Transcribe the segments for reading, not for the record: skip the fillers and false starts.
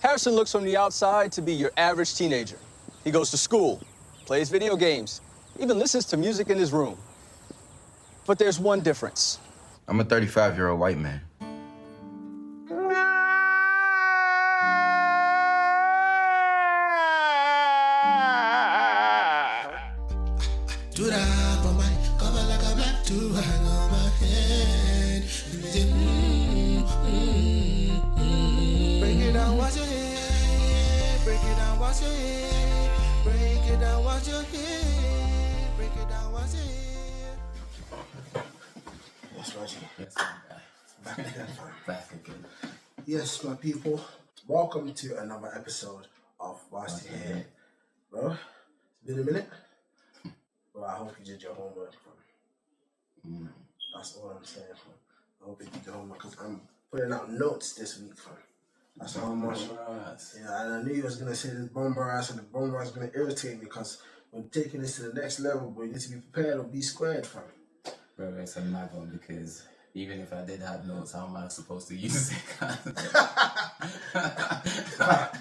Harrison looks from the outside to be your average teenager. He goes to school, plays video games, even listens to music in his room. But there's one difference. I'm a 35-year-old white man. Do that for my cover like a black to hang on my head. Break it down, watch your head. Break it down, watch your head. Break it down, watch your head. Break it down, watch your head. Yes, Reggie. Yes, Back again, fam. back again. Yes, my people. Welcome to another episode of Watch Your Head. Bro, it's been a minute. Well, I hope you did your homework, fam. That's all I'm saying, fam. I hope you did your homework, because I'm putting out notes this week, fam. That's how much. Yeah, and I knew you was going to say this bomber ass, and the bomber ass going to irritate me, because we're taking this to the next level, but you need to be prepared or be squared, fam. Bro, it's a mad one, because even if I did have notes, how am I supposed to use it?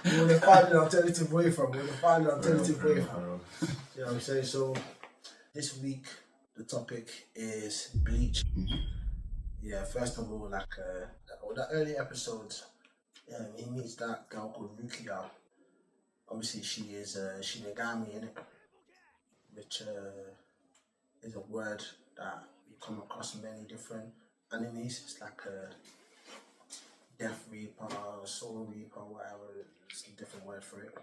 We're going to find an alternative way, fam. We're going to find an alternative way, fam. You know what I'm saying? So, this week, the topic is Bleach. Yeah, first of all, like, the early episodes, he meets that girl called Rukia. Obviously, she is Shinigami, innit? Which is a word that you come across in many different animes. It's like a Death Reaper, Soul Reaper, whatever. It's a different word for it.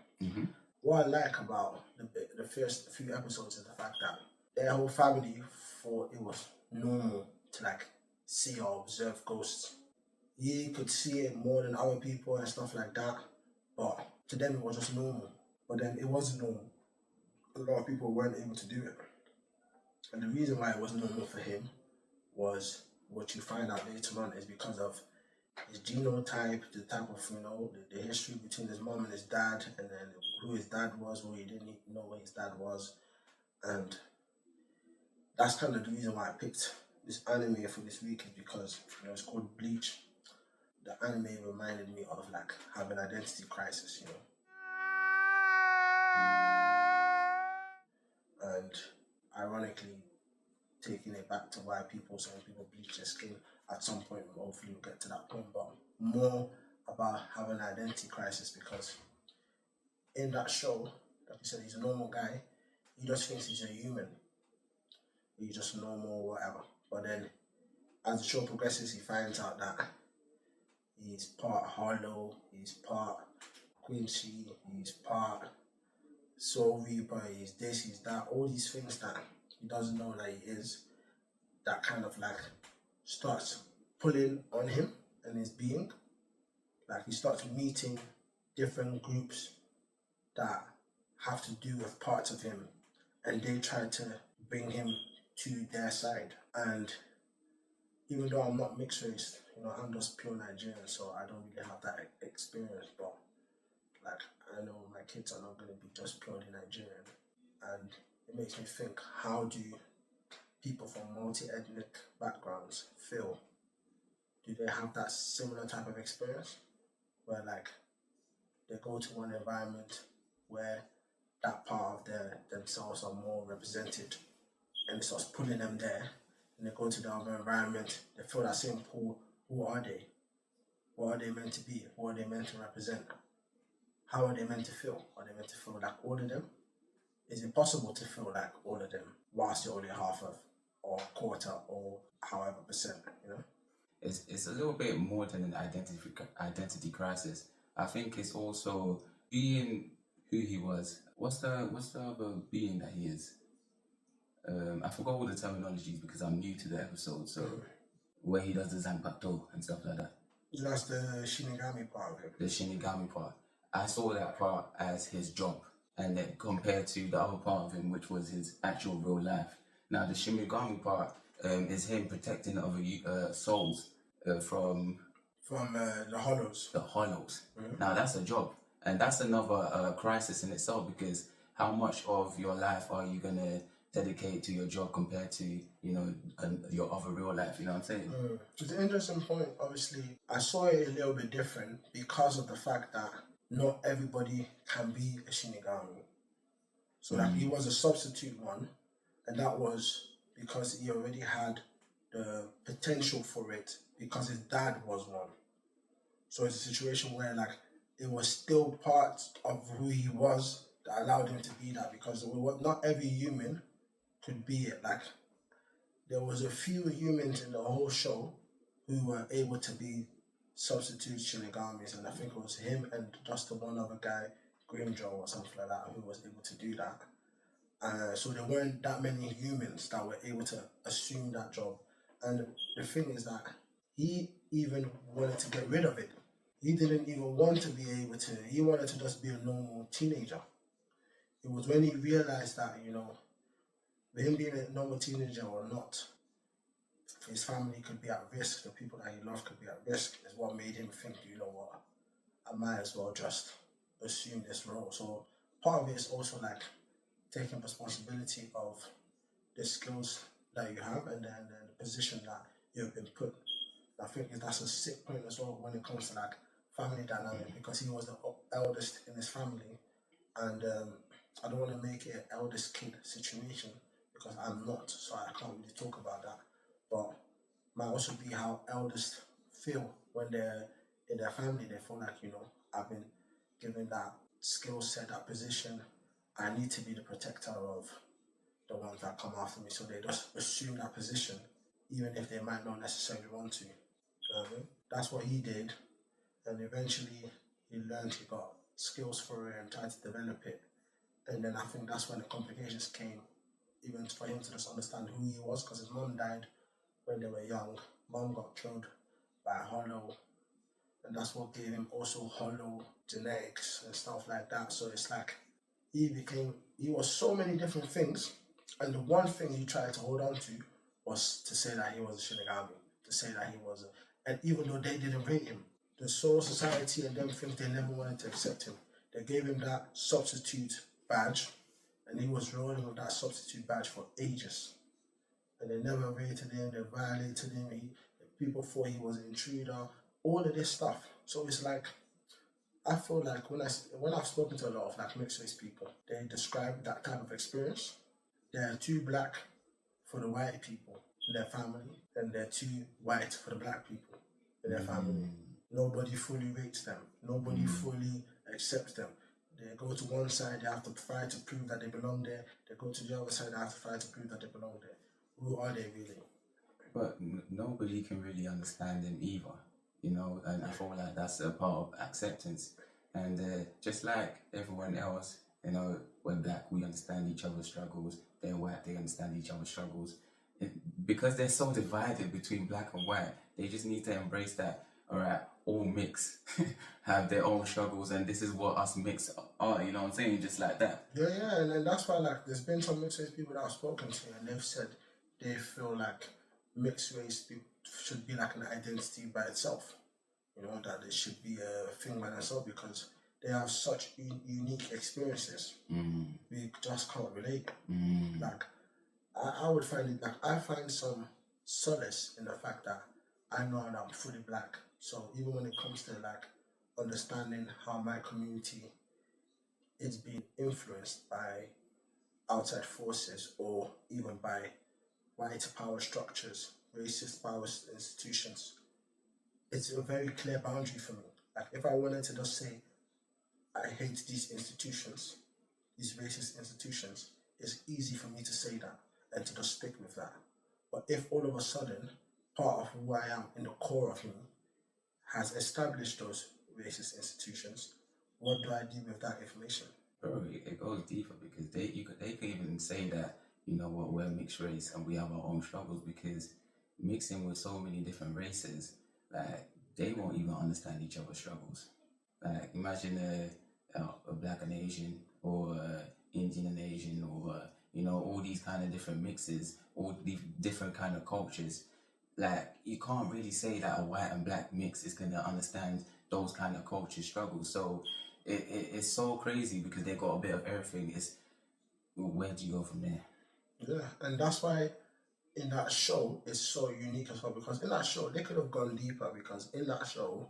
What I like about the first few episodes is the fact that their whole family thought it was normal to like see or observe ghosts. You could see it more than other people and stuff like that, but to them it was just normal. But then it wasn't normal. A lot of people weren't able to do it. And the reason why it wasn't normal for him was, what you find out later on, is because of his genotype, the type of, the history between his mom and his dad, and then who his dad was, who he didn't know who his dad was. And that's kind of the reason why I picked this anime for this week, is because it's called Bleach. The anime reminded me of like having identity crisis, and ironically taking it back to why some people bleach their skin at some point. Hopefully we'll get to that point, but more about having an identity crisis, because in that show, like you said, he's a normal guy. He just thinks he's a human. He's just normal, whatever. But then, as the show progresses, he finds out that he's part Harlow, he's part Quincy, he's part Soul Reaper, he's this, he's that. All these things that he doesn't know that he is, that kind of like starts pulling on him and his being. Like he starts meeting different groups that have to do with parts of him, and they try to bring him to their side. And even though I'm not mixed race, I'm just pure Nigerian, so I don't really have that experience, but like I know my kids are not going to be just purely Nigerian. And it makes me think, how do people from multi-ethnic backgrounds feel? Do they have that similar type of experience where like they go to one environment where that part of themselves are more represented, and it starts pulling them there, and they go to the other environment, they feel that same pull? Who are they? What are they meant to be? What are they meant to represent? How are they meant to feel? Are they meant to feel like all of them? Is it possible to feel like all of them whilst you're only half of, or quarter, or however percent, It's a little bit more than an identity crisis. I think it's also being who he was. What's the other being that he is? I forgot all the terminologies because I'm new to the episode, so where he does the Zanpakuto and stuff like that. That's the Shinigami part of it. The Shinigami part. I saw that part as his job, and then compared to the other part of him, which was his actual real life. Now, the Shinigami part is him protecting other souls from the Hollows. The Hollows. Now, that's a job, and that's another crisis in itself, because how much of your life are you going to dedicate to your job compared to, your other real life, you know what I'm saying? It's an interesting point. Obviously, I saw it a little bit different because of the fact that not everybody can be a Shinigami. So like he was a substitute one, and that was because he already had the potential for it because his dad was one. So it's a situation where like it was still part of who he was that allowed him to be that, because not every human could be it. Like there was a few humans in the whole show who were able to be substitute Shinigamis, and I think it was him and just the one other guy, Grimjaw or something like that, who was able to do that. So there weren't that many humans that were able to assume that job. And the thing is that he even wanted to get rid of it. He didn't even want to be able to, he wanted to just be a normal teenager. It was when he realized that, with him being a normal teenager or not, his family could be at risk, the people that he loved could be at risk, is what made him think, you know what, I might as well just assume this role. So part of it is also like taking responsibility of the skills that you have, and then the position that you've been put. I think that's a sick point as well when it comes to like family dynamic, because he was the eldest in his family, and I don't want to make it an eldest kid situation because I'm not, so I can't really talk about that. But might also be how eldest feel when they're in their family. They feel like, I've been given that skill set, that position. I need to be the protector of the ones that come after me. So they just assume that position, even if they might not necessarily want to. You know what I mean? That's what he did. And eventually he learned, he got skills for it and tried to develop it. And then I think that's when the complications came, even for him to just understand who he was, because his mom died when they were young. Mom got killed by a hollow, and that's what gave him also hollow genetics and stuff like that. So it's like he was so many different things, and the one thing he tried to hold on to was to say that he was a Shinigami, to say that he was and even though they didn't rate him, the Soul Society and them think they never wanted to accept him. They gave him that substitute badge, and he was rolling with that substitute badge for ages. And they never rated him, they violated him, people thought he was an intruder, all of this stuff. So it's like, I feel like when I've spoken to a lot of like mixed race people, they describe that type of experience. They're too black for the white people in their family, and they're too white for the black people in their family. Nobody fully rates them. Nobody fully accepts them. They go to one side, they have to fight to prove that they belong there. They go to the other side, they have to fight to prove that they belong there. Who are they really? But nobody can really understand him either, and I feel like that's a part of acceptance. And just like everyone else, we're black, we understand each other's struggles. They're white, they understand each other's struggles. Because they're so divided between black and white, they just need to embrace that. All right, all mix have their own struggles, and this is what us mix are. You know what I'm saying? Just like that. Yeah, and that's why like there's been some mixed race people that I've spoken to, and they've said they feel like mixed race should be like an identity by itself. That it should be a thing by themselves because they have such unique experiences. We just can't relate. Like I would find it like I find some solace in the fact that I know that I'm fully black. So even when it comes to like understanding how my community is being influenced by outside forces or even by white power structures, racist power institutions, it's a very clear boundary for me. Like if I wanted to just say I hate these institutions, these racist institutions, it's easy for me to say that and to just stick with that. But if all of a sudden part of who I am in the core of me has established those racist institutions, what do I do with that information? Bro, it goes deeper because they can even say that, we're mixed race and we have our own struggles, because mixing with so many different races, like they won't even understand each other's struggles. Like imagine a black and Asian, or Indian and Asian, or all these kind of different mixes, all these different kind of cultures. Like you can't really say that a white and black mix is gonna understand those kind of culture struggles. So it's so crazy because they got a bit of everything. It's where do you go from there? Yeah, and that's why in that show it's so unique as well, because in that show they could have gone deeper, because in that show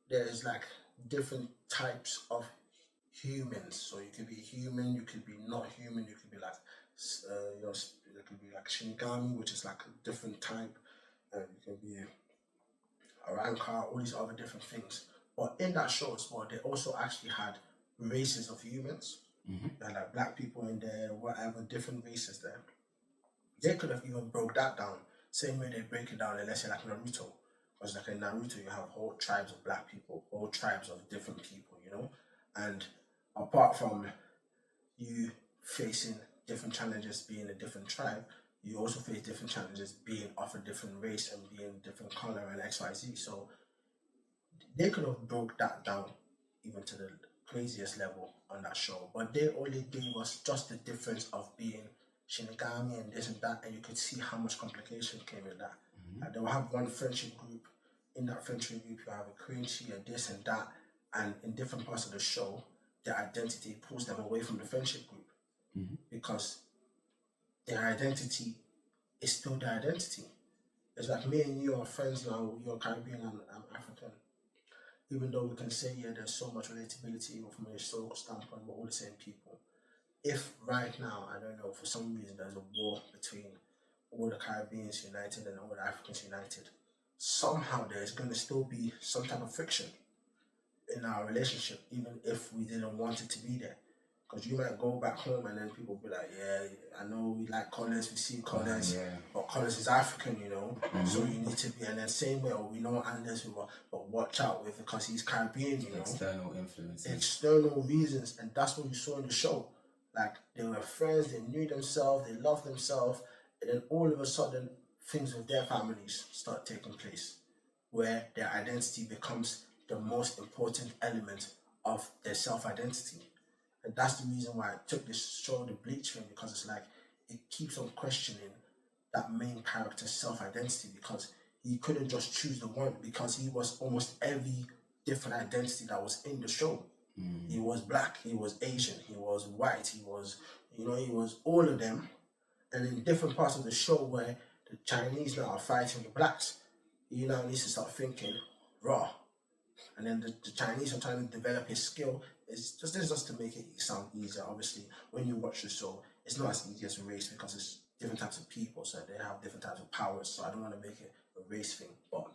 there is like different types of humans. So you could be human, you could be not human, you could be like, you could be like Shinigami, which is like a different type. You could be a Ranka, all these other different things. But in that show as well, they also actually had races of humans. They had like black people in there, whatever, different races there. They could have even broke that down, same way they break it down in, let's say, like Naruto. Because like in Naruto, you have whole tribes of black people, whole tribes of different people, you know? And apart from you facing different challenges being a different tribe, you also face different challenges being of a different race and being different color and XYZ. So they could have broke that down even to the craziest level on that show, but they only gave us just the difference of being Shinigami and this and that, and you could see how much complication came in that. They will have one friendship group. In that friendship group, you have a Quincy and this and that, and in different parts of the show, their identity pulls them away from the friendship group because their identity is still their identity. It's like me and you are friends now. You're Caribbean and I'm African. Even though we can say, yeah, there's so much relatability from a historical standpoint, we're all the same people. If right now, I don't know, for some reason there's a war between all the Caribbeans united and all the Africans united, somehow there's going to still be some type of friction in our relationship, even if we didn't want it to be there. Because you might go back home and then people be like, yeah, I know we like Collins, we see Collins, but Collins is African, you know, so you need to be, and then same way, we know Anders, but watch out with because he's Caribbean, you know. External influences. External reasons, and that's what you saw in the show. Like, they were friends, they knew themselves, they loved themselves, and then all of a sudden, things with their families start taking place, where their identity becomes the most important element of their self-identity. And that's the reason why I took this show, the Bleach thing, because it's like, it keeps on questioning that main character's self-identity, because he couldn't just choose the one, because he was almost every different identity that was in the show. He was black, he was Asian, he was white, he was, he was all of them. And in different parts of the show where the Chinese now are fighting the blacks, he now needs to start thinking raw. And then the Chinese are trying to develop his skill. This is just to make it sound easier. Obviously, when you watch the show, it's not as easy as a race because it's different types of people, so they have different types of powers. So I don't want to make it a race thing. But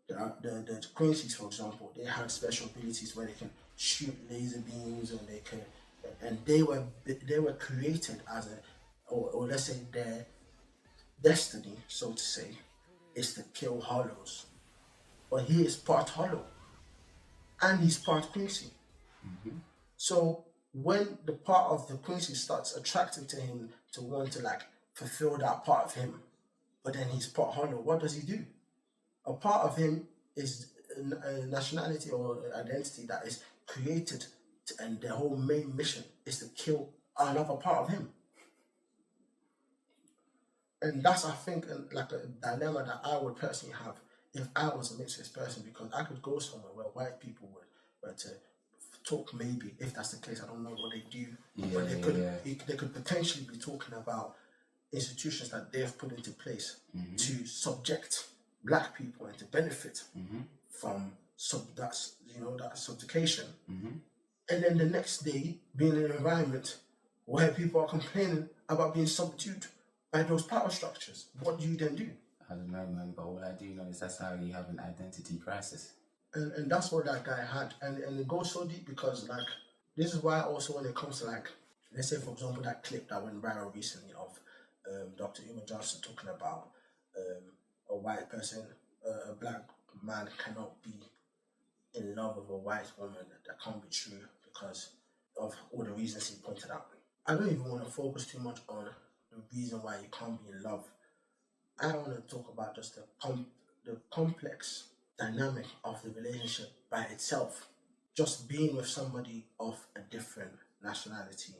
the Quincy's, for example, they had special abilities where they can shoot laser beams and they were created as or let's say their destiny, so to say, is to kill hollows. But he is part hollow and he's part Quincy. So when the part of the Quincy starts attracting to him to want to like fulfill that part of him, but then he's part hollow, what does he do? A part of him is a nationality or identity that is created and the whole main mission is to kill another part of him. And that's, I think, like a dilemma that I would personally have if I was a mixed race person, because I could go somewhere where white people were to talk, maybe, if that's the case, I don't know what they do, but they could potentially be talking about institutions that they've put into place to subject black people and to benefit from that subjugation. And then the next day, being in an environment where people are complaining about being subdued by those power structures. What do you then do? I don't know, man, but all I do know is that's how you have an identity crisis. And that's what that guy had. And it goes so deep because, like, this is why also when it comes to, like, let's say, for example, that clip that went viral recently of Dr. Umar Johnson talking about a white person, a black man cannot be in love with a white woman. That can't be true because of all the reasons he pointed out. I don't even want to focus too much on the reason why you can't be in love. I want to talk about just the complex dynamic of the relationship by itself. Just being with somebody of a different nationality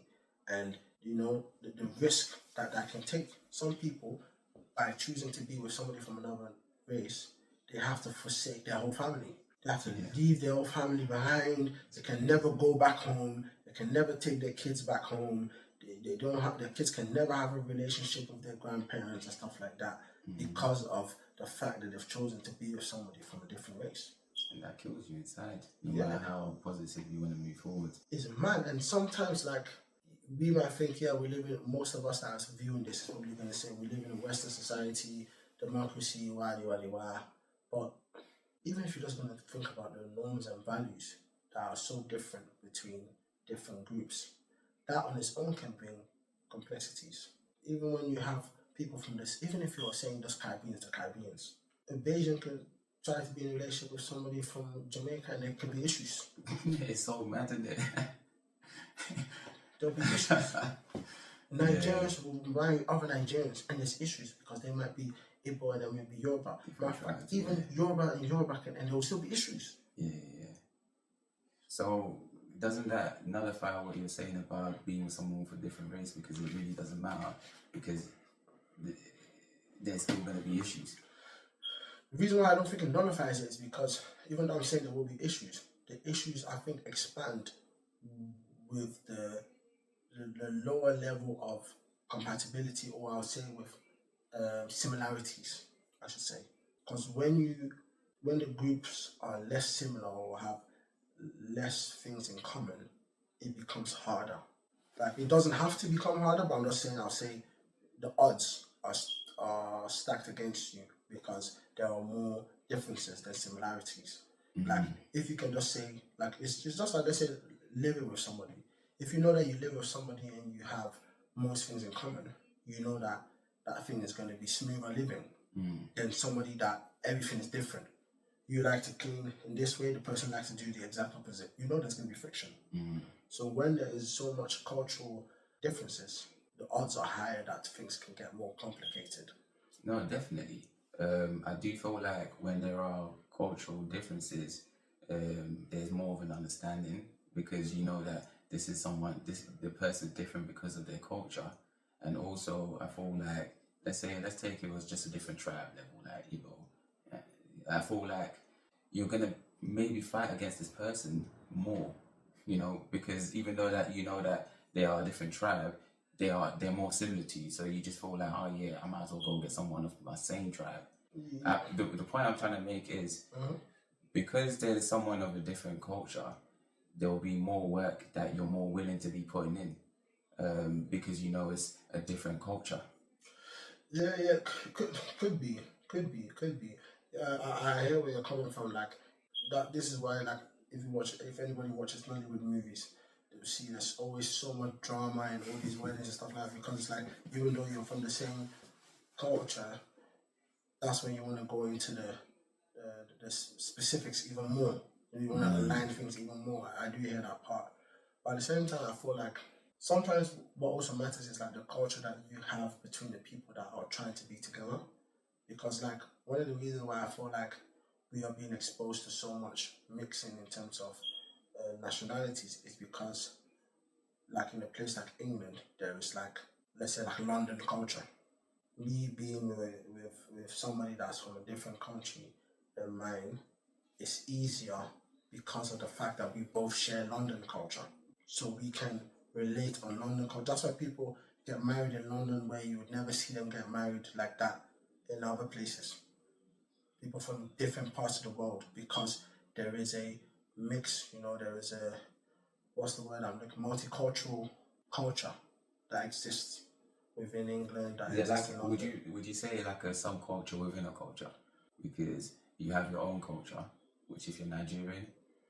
and, the risk that can take. Some people, by choosing to be with somebody from another race, they have to forsake their whole family. They have to leave their whole family behind. They can never go back home. They can never take their kids back home. Their kids can never have a relationship with their grandparents and stuff like that because of the fact that they've chosen to be with somebody from a different race. And that kills you inside, no Yeah. matter how positive you want to move forward. It's mad. And sometimes, like, we might think, yeah, we live in, most of us that are viewing this is probably going to say we live in a Western society, democracy, wah. But even if you're just going to think about the norms and values that are so different between different groups, that on its own can bring complexities. Even when you have people from this, even if you're saying just Caribbeans to Caribbeans, a Bayesian could try to be in a relationship with somebody from Jamaica and there could be issues. It's so mad, isn't it? There'll be issues. Nigerians will marry other Nigerians and there's issues because they might be Igbo and they might be Yoruba. Matter of fact, even Yoruba and Yoruba and there will still be issues. Yeah. So doesn't that nullify what you're saying about being with someone with a different race, because it really doesn't matter, because there's still going to be issues? The reason why I don't think it nullifies it is because even though I'm saying there will be issues, the issues I think expand with the lower level of compatibility, or I'll say with similarities, I should say. Because when the groups are less similar or have less things in common, it becomes harder. Like, it doesn't have to become harder, but I'm just saying, I'll say the odds are stacked against you because there are more differences than similarities. Like, if you can just say, like, it's just like they say, living with somebody. If you know that you live with somebody and you have most things in common, you know that that thing is going to be smoother living than somebody that everything is different. You like to clean in this way, the person likes to do the exact opposite. You know there's going to be friction. So when there is so much cultural differences, the odds are higher that things can get more complicated. No, definitely. I do feel like when there are cultural differences, there's more of an understanding, because you know that the person's different because of their culture. And also, I feel like, let's take it was just a different tribe level, like Igbo. I feel like you're gonna maybe fight against this person more, because even though that you know that they are a different tribe, they're more similar to you. So you just feel like, oh yeah, I might as well go get someone of my same tribe. The point I'm trying to make is, because there's someone of a different culture, there will be more work that you're more willing to be putting in, because it's a different culture. Yeah, could be. Yeah, I hear where you're coming from. Like, that. This is why, like, if anybody watches Nollywood movies, they'll see there's always so much drama and all these weddings and stuff like that, because it's like, even though you're from the same culture, that's when you want to go into the specifics even more. You want to align things even more. I do hear that part, but at the same time, I feel like sometimes what also matters is like the culture that you have between the people that are trying to be together. Because, like, one of the reasons why I feel like we are being exposed to so much mixing in terms of nationalities is because, like, in a place like England, there is, like, let's say, like, London culture. Me being with somebody that's from a different country than mine, it's easier because of the fact that we both share London culture. So we can relate on London culture. That's why people get married in London, where you would never see them get married like that in other places. People from different parts of the world, because there is a mix, there is a, what's the word I'm looking, multicultural culture that exists within England. That exists in London. Would you say like a subculture within a culture? Because you have your own culture, which if you're Nigerian,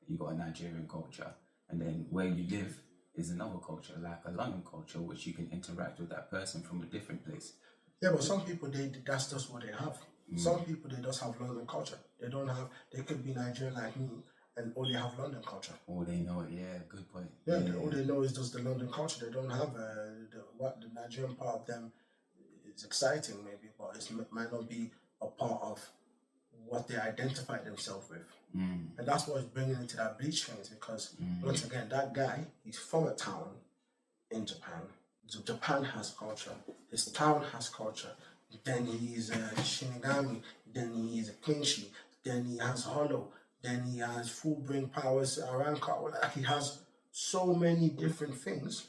you got a Nigerian culture, and then where you live is another culture, like a London culture, which you can interact with that person from a different place. Yeah, but some people, that's just what they have. Some people, they just have London culture. They could be Nigerian like me and only have London culture. All they know, yeah, good point. Yeah, all they know is just the London culture. They don't have the Nigerian part of them is exciting maybe, but it might not be a part of what they identify themselves with. And that's what's bringing into that Bleach thing, is because, once again, that guy, he's from a town in Japan. So Japan has culture. His town has culture. Then he's a Shinigami. Then he's a Quincy. Then he has Hollow. Then he has full brain powers around. Like, he has so many different things.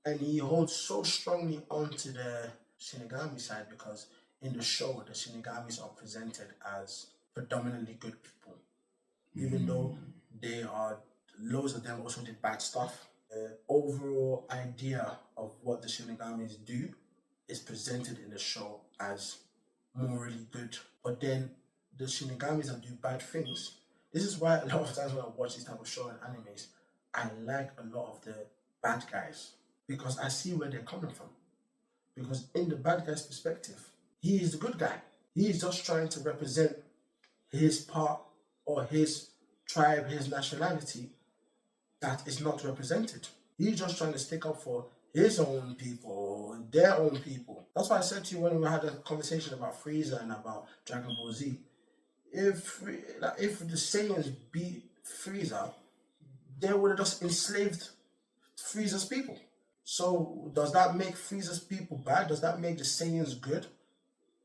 And he holds so strongly onto the Shinigami side, because in the show, the Shinigamis are presented as predominantly good people. even though they are, loads of them also did bad stuff. The overall idea of what the Shinigamis do is presented in the show as morally good. But then the Shinigamis that do bad things, this is why a lot of times when I watch this type of show and animes, I like a lot of the bad guys because I see where they're coming from. Because in the bad guy's perspective, he is the good guy. He is just trying to represent his part or his tribe, his nationality that is not represented. He's just trying to stick up for his own people, their own people. That's why I said to you when we had a conversation about Frieza and about Dragon Ball Z, if the Saiyans beat Frieza, they would have just enslaved Frieza's people. So does that make Frieza's people bad? Does that make the Saiyans good?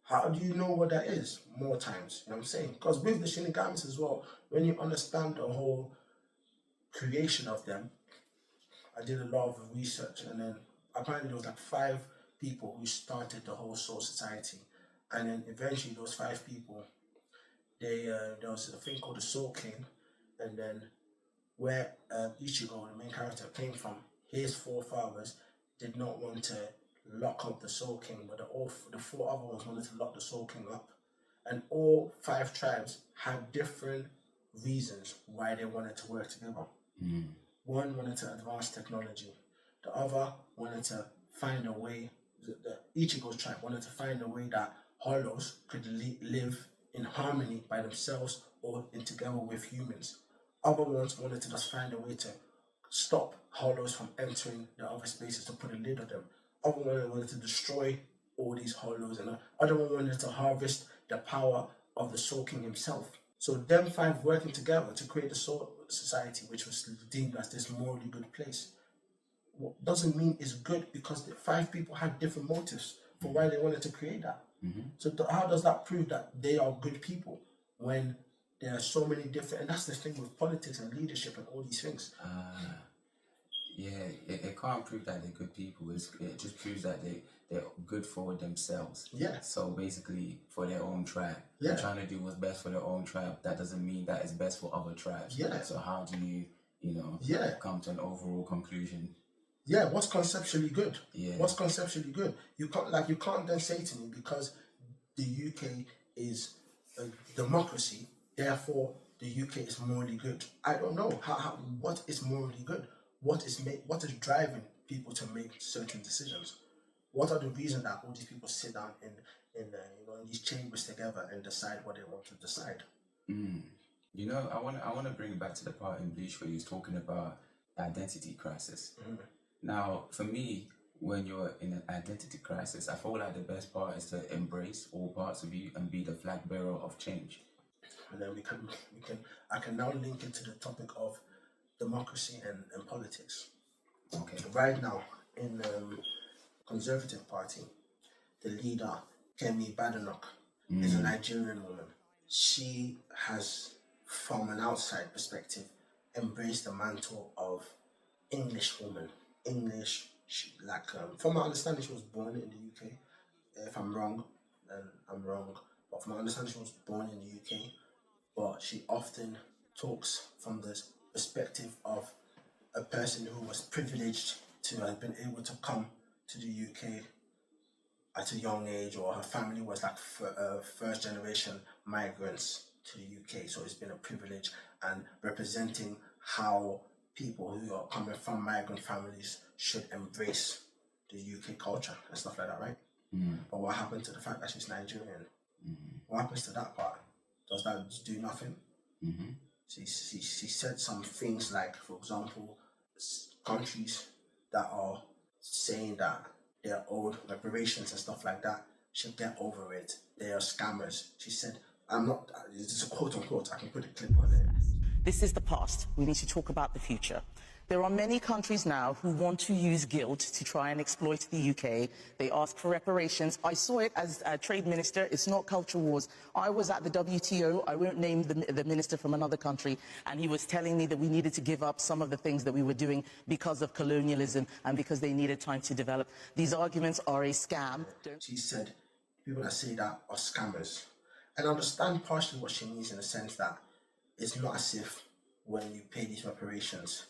How do you know what that is? More times, you know what I'm saying? Because with the Shinigamis as well, when you understand the whole creation of them, I did a lot of research, and then apparently there was like 5 people who started the whole Soul Society, and then eventually those 5 people, there was a thing called the Soul King, and then where Ichigo, the main character, came from, his forefathers did not want to lock up the Soul King, but the 4 other ones wanted to lock the Soul King up, and all 5 tribes had different reasons why they wanted to work together. One wanted to advance technology. The other wanted to find a way, the Ichigo's tribe wanted to find a way that hollows could live in harmony by themselves or in together with humans. Other ones wanted to just find a way to stop hollows from entering the other spaces, to put a lid on them. Other one wanted to destroy all these hollows, and other one wanted to harvest the power of the Soul King himself. So them 5 working together to create the Soul Society, which was deemed as this morally good place, doesn't mean it's good, because the 5 people had different motives for why they wanted to create that. So how does that prove that they are good people when there are so many different, and that's the thing with politics and leadership and all these things. Yeah, it can't prove that they're good people. It just proves that they're good for themselves. Yeah. So basically, for their own tribe. Yeah. They're trying to do what's best for their own tribe. That doesn't mean that it's best for other tribes. Yeah. So how do you come to an overall conclusion? Yeah, what's conceptually good? Yeah. What's conceptually good? You can't then say to me, because the UK is a democracy, therefore the UK is morally good. I don't know what is morally good. What is driving people to make certain decisions? What are the reasons that all these people sit down in these chambers together and decide what they want to decide? You know, I want to bring it back to the part in Bleach where he was talking about identity crisis. Now, for me, when you're in an identity crisis, I feel like the best part is to embrace all parts of you and be the flag bearer of change. And then I can now link into the topic of democracy and politics. Okay. Right now, in Conservative Party, the leader, Kemi Badenoch, is a Nigerian woman. She has, from an outside perspective, embraced the mantle of English woman. From my understanding, she was born in the UK. If I'm wrong, then I'm wrong. But from my understanding, she was born in the UK. But she often talks from the perspective of a person who was privileged to have been able to come to the UK at a young age, or her family was like first generation migrants to the UK. So it's been a privilege, and representing how people who are coming from migrant families should embrace the UK culture and stuff like that, right? But what happened to the fact that she's Nigerian? What happens to that part? Does that do nothing? She said some things like, for example, countries that are saying that they're owed reparations and stuff like that should get over it. They are scammers. She said, it's a quote unquote, I can put a clip on it. This is the past. We need to talk about the future. There are many countries now who want to use guilt to try and exploit the UK. They ask for reparations. I saw it as a trade minister. It's not culture wars. I was at the WTO. I won't name the minister from another country. And he was telling me that we needed to give up some of the things that we were doing because of colonialism and because they needed time to develop. These arguments are a scam. She said, people that say that are scammers. And I understand partially what she means, in the sense that it's not as if when you pay these reparations,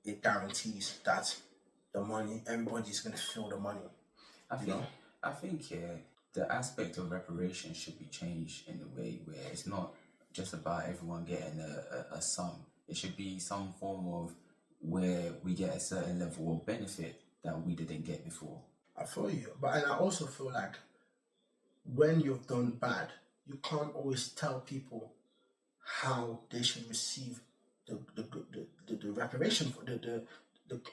it guarantees that the money, everybody's going to feel the money. I think, yeah, the aspect of reparation should be changed in a way where it's not just about everyone getting a sum. It should be some form of where we get a certain level of benefit that we didn't get before. I feel you, but and I also feel like when you've done bad, you can't always tell people how they should receive the reparation for the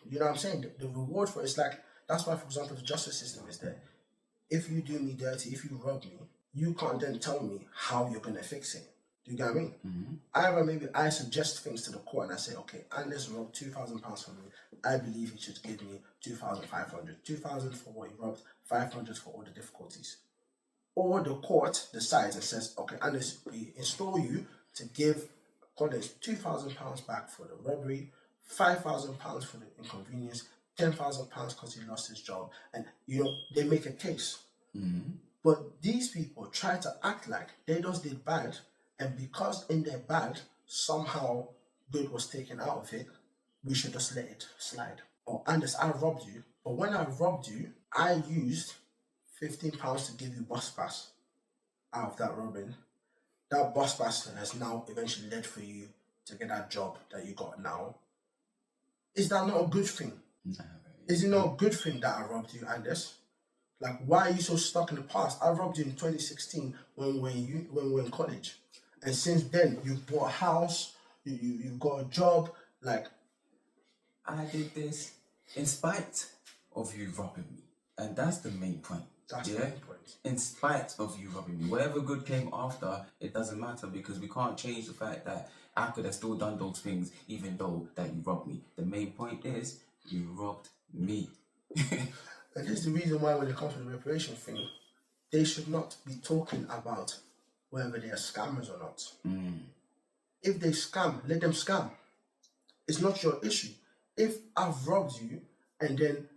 you know what I'm saying, the reward for it. It's like, that's why, for example, the justice system is there. If you do me dirty, if you rob me, you can't then tell me how you're gonna fix it. Do you get what I mean? Either maybe I suggest things to the court and I say, okay, Anders robbed £2,000 from me. I believe he should give me 2,500. 2,000 for what he robbed, 500 for all the difficulties. Or the court decides and says, okay, Anders, we install you to give Collins £2,000 back for the robbery, £5,000 for the inconvenience, £10,000 because he lost his job, and they make a case. But these people try to act like they just did bad, and because in their bad somehow good was taken out of it, we should just let it slide. Or Anders, I robbed you, but when I robbed you, I used £15 to give you bus pass out of that robbing. That bus pass has now eventually led for you to get that job that you got now. Is that not a good thing? Is it not a good thing that I robbed you, Anders? Like, why are you so stuck in the past? I robbed you in 2016 when we were in college. And since then, you bought a house, you've got a job, like... I did this in spite of you robbing me. And that's the main point. That's the main point. In spite of you robbing me. Whatever good came after, it doesn't matter, because we can't change the fact that I could have still done those things even though that you robbed me. The main point is, you robbed me. And this is the reason why when it comes to the reparation thing, they should not be talking about whether they are scammers or not. If they scam, let them scam. It's not your issue. If I've robbed you and then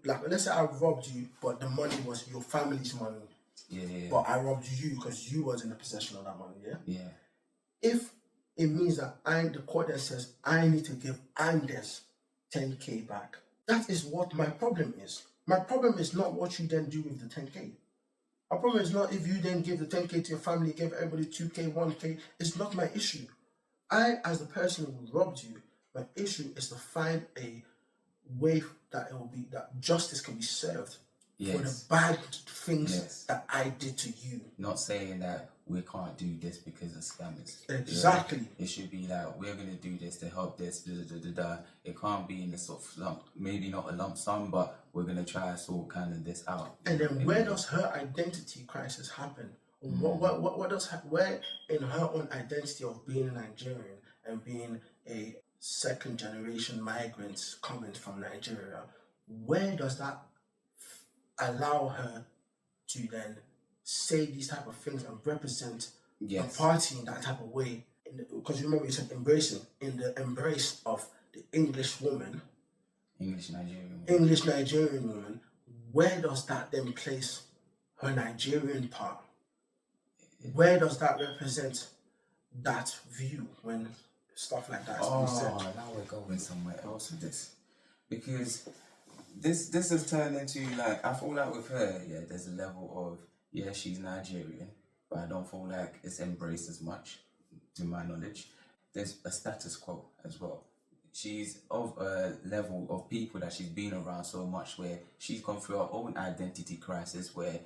like, let's say I robbed you, but the money was your family's money. Yeah. But I robbed you because you was in the possession of that money, yeah? Yeah. If it means that the court then says I need to give Anders 10k back, that is what my problem is. My problem is not what you then do with the 10k. My problem is not if you then give the 10k to your family, give everybody 2k, 1k. It's not my issue. I, as the person who robbed you, my issue is to find a way that that justice can be served for the bad things that I did to you. Not saying that we can't do this because of scammers. Exactly. It should be like, we're going to do this to help this, It can't be in a sort of lump, maybe not a lump sum, but we're going to try to sort kind of this out. And then where does her identity crisis happen? What does where in her own identity of being a Nigerian and being a second generation migrant coming from Nigeria, where does that allow her to then say these type of things and represent a party in that type of way? Because remember you said embracing, in the embrace of the English Nigerian woman, where does that then place her Nigerian part? Where does that represent that view when stuff like that is being said? Now we're going somewhere else with this. Because this has turned into, like, I feel like with her, there's a level of, she's Nigerian, but I don't feel like it's embraced as much, to my knowledge. There's a status quo as well. She's of a level of people that she's been around so much where she's gone through her own identity crisis where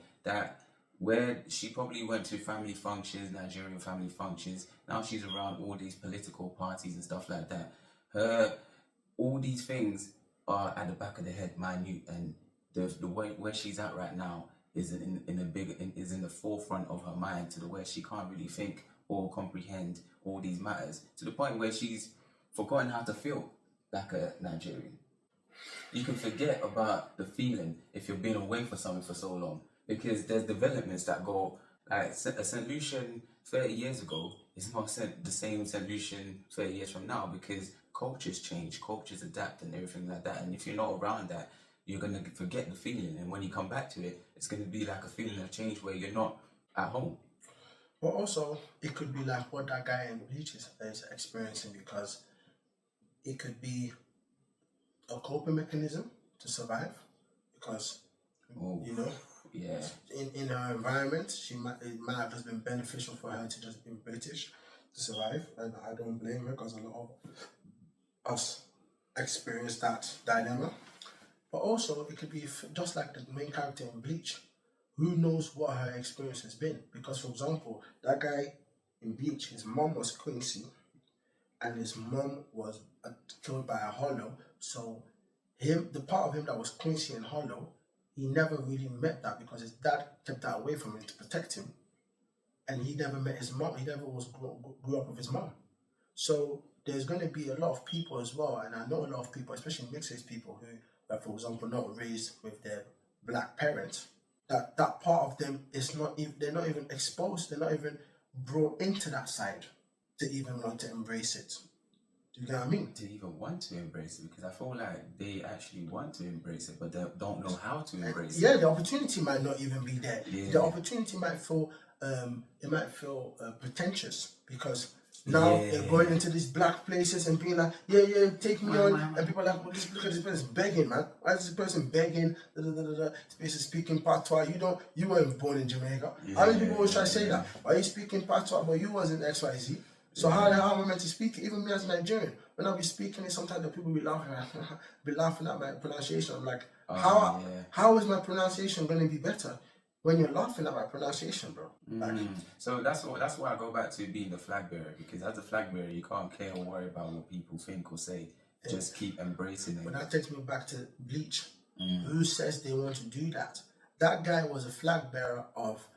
she probably went to family functions, Nigerian family functions. Now she's around all these political parties and stuff like that. All these things are at the back of the head, minute, and the way where she's at right now is in the forefront of her mind, to the where she can't really think or comprehend all these matters, to the point where she's forgotten how to feel like a Nigerian. You can forget about the feeling if you've been away for something for so long, because there's developments that go, like, a solution 30 years ago is not the same solution 30 years from now, because cultures change, cultures adapt and everything like that. And if you're not around that, you're going to forget the feeling. And when you come back to it, it's going to be like a feeling of change where you're not at home. But also, it could be like what that guy in Bleach is experiencing, because it could be a coping mechanism to survive, because Oh, you know, yeah. in her environment, it might have just been beneficial for her to just be British to survive, and I don't blame her, because a lot of us experience that dilemma. But also, it could be just like the main character in Bleach. Who knows what her experience has been? Because, for example, that guy in Bleach, his mom was Quincy, and his mom was killed by a hollow. So, the part of him that was Quincy and hollow, he never really met that, because his dad kept that away from him to protect him, and he never met his mom. He never grew up with his mom. So there's going to be a lot of people as well, and I know a lot of people, especially mixed race people, who are, for example, not raised with their black parents. That part of them is not even, they're not even exposed. They're not even brought into that side to even want to embrace it. Do you get what I mean? To even want to embrace it, because I feel like they actually want to embrace it, but they don't know how to embrace it. Yeah, the opportunity might not even be there. Yeah. The opportunity might feel pretentious, because now they're going into these black places and being like, yeah, take me on. And people are like, well, just look at this person begging, man. Why is this person begging? This person speaking patois. You weren't born in Jamaica. How many people always try to say that? Why are you speaking patois, but you wasn't XYZ? So how am I meant to speak it? Even me as a Nigerian, when I be speaking it, sometimes the people be laughing at my pronunciation. I'm like, how is my pronunciation going to be better when you're laughing at my pronunciation, bro? Like, so that's why I go back to being the flag bearer, because as a flag bearer, you can't care or worry about what people think or say. Just keep embracing it. But that takes me back to Bleach. Who says they want to do that? That guy was a flag bearer of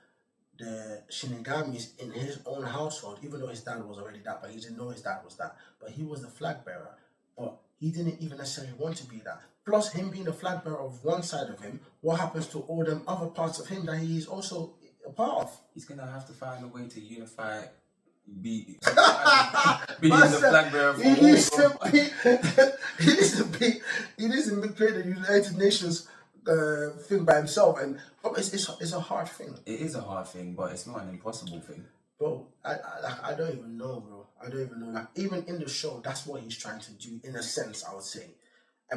the Shinigamis in his own household, even though his dad was already that, but he didn't know his dad was that. But he was the flag bearer, but he didn't even necessarily want to be that. Plus, him being the flag bearer of one side of him, what happens to all them other parts of him that he is also a part of? He's gonna have to find a way to unify. Being the flag bearer for he needs to create the United Nations thing by himself, and it's a hard thing. It is a hard thing, but it's not an impossible thing. Bro, I don't even know, bro. I don't even know. Like, even in the show, that's what he's trying to do, in a sense, I would say.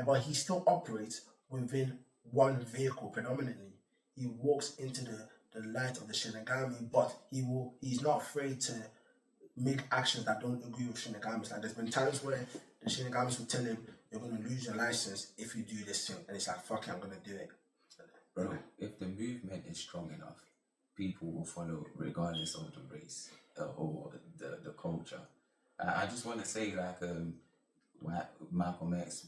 But he still operates within one vehicle predominantly. He walks into the light of the Shinigami, but he's not afraid to make actions that don't agree with Shinigamis. Like, there's been times where the Shinigamis will tell him, you're going to lose your license if you do this thing. And it's like, fuck it, I'm going to do it. Bro, if the movement is strong enough, people will follow regardless of the race or the culture. I just want to say, like, Malcolm X,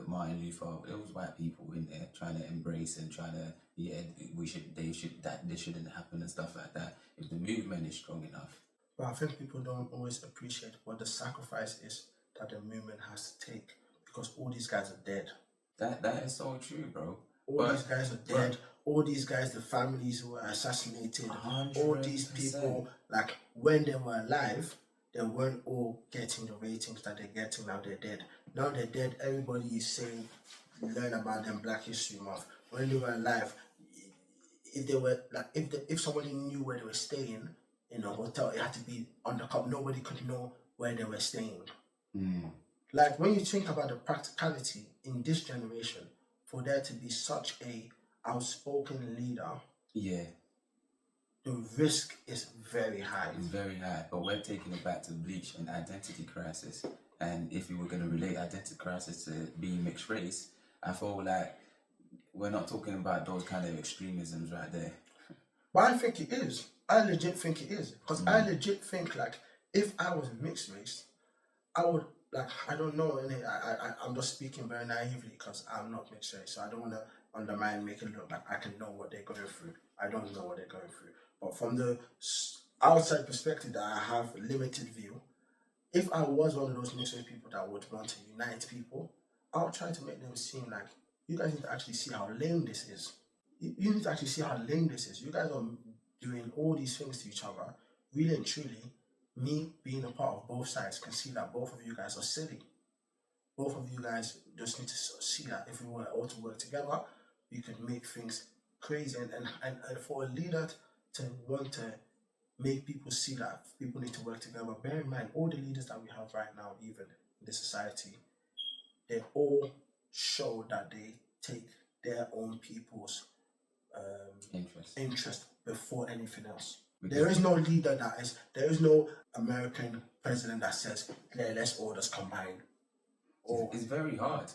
Martin Luther, it was white people in there trying to embrace and trying to, this shouldn't happen and stuff like that. If the movement is strong enough. But I think people don't always appreciate what the sacrifice is that the movement has to take, because all these guys are dead. That is so true, bro. These guys are dead. All these guys, the families who were assassinated, 100%. all these people, like, when they were alive, they weren't all getting the ratings that they're getting. Now they're dead. Now they're dead. Everybody is saying, learn about them Black History Month. When they were alive, if they were like, if somebody knew where they were staying in a hotel, it had to be undercover. Nobody could know where they were staying. Like, when you think about the practicality in this generation, for there to be such a outspoken leader, the risk is very high. It's very high, but we're taking it back to Bleach and identity crisis. And if you were going to relate identity crisis to being mixed race, I feel like we're not talking about those kind of extremisms right there. But I think it is. I legit think it is. Because I legit think, like, if I was mixed race, I would, like, I don't know, I'm just speaking very naively because I'm not mixed race, so I don't want to undermine, make it look like I can know what they're going through. I don't know what they're going through. But from the outside perspective that I have a limited view, if I was one of those mixed race people that would want to unite people, I would try to make them seem like, you guys need to actually see how lame this is. You need to actually see how lame this is. You guys are doing all these things to each other. Really and truly, me being a part of both sides can see that both of you guys are silly. Both of you guys just need to see that if we were all to work together, we could make things crazy. And for a leader to want to make people see that people need to work together. But bear in mind, all the leaders that we have right now, even in the society, they all show that they take their own people's interest before anything else. There is no leader there is no American president that says, let's all just combine. It's very hard.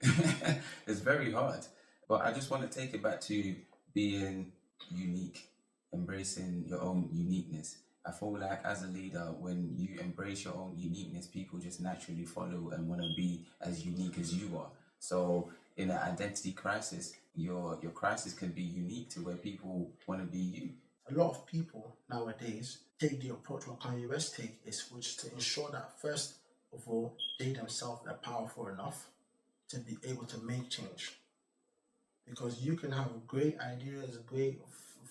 It's very hard. But I just want to take it back to being unique, embracing your own uniqueness. I feel like as a leader, when you embrace your own uniqueness, people just naturally follow and want to be as unique as you are. So in an identity crisis, your crisis can be unique to where people want to be you. A lot of people nowadays take the approach what Kanye West take is which to ensure that first of all they themselves are powerful enough to be able to make change. Because you can have great ideas, great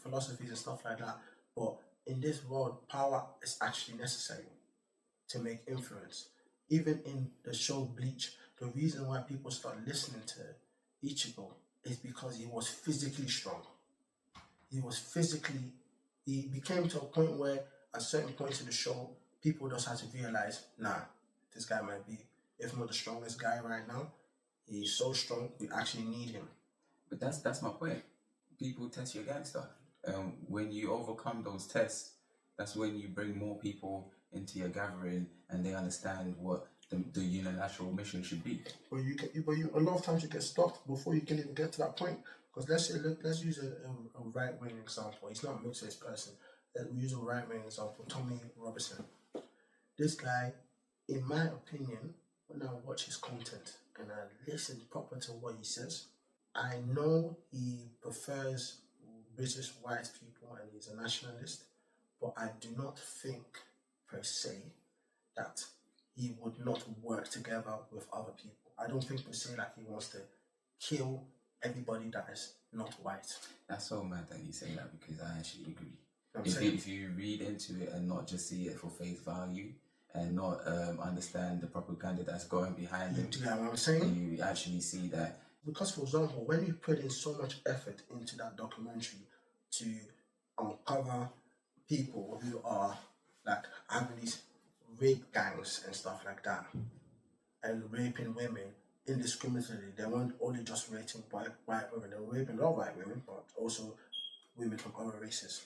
philosophies and stuff like that, but in this world, power is actually necessary to make influence. Even in the show Bleach, the reason why people start listening to Ichigo is because he was physically strong. He became to a point where at certain points in the show, people just had to realize, nah, this guy might be, if not the strongest guy right now, he's so strong, we actually need him. But that's my point. People test your gangster. When you overcome those tests, that's when you bring more people into your gathering and they understand what the unilateral mission should be. But a lot of times you get stopped before you can even get to that point. Because let's use a right wing example. He's not a mixed person. We use a right wing example. Tommy Robinson. This guy, in my opinion, when I watch his content and I listen proper to what he says, I know he prefers British white people and he's a nationalist, but I do not think per se that he would not work together with other people. I don't think per se that he wants to kill everybody that is not white. That's so mad that you say that because I actually agree. I'm If you read into it and not just see it for face value and not understand the propaganda that's going behind it, do you know what I'm saying? you actually see that. Because, for example, when you put in so much effort into that documentary to uncover people who are like having these rape gangs and stuff like that, and raping women indiscriminately, they weren't only just raping white women, they were raping all white women, but also women from other races.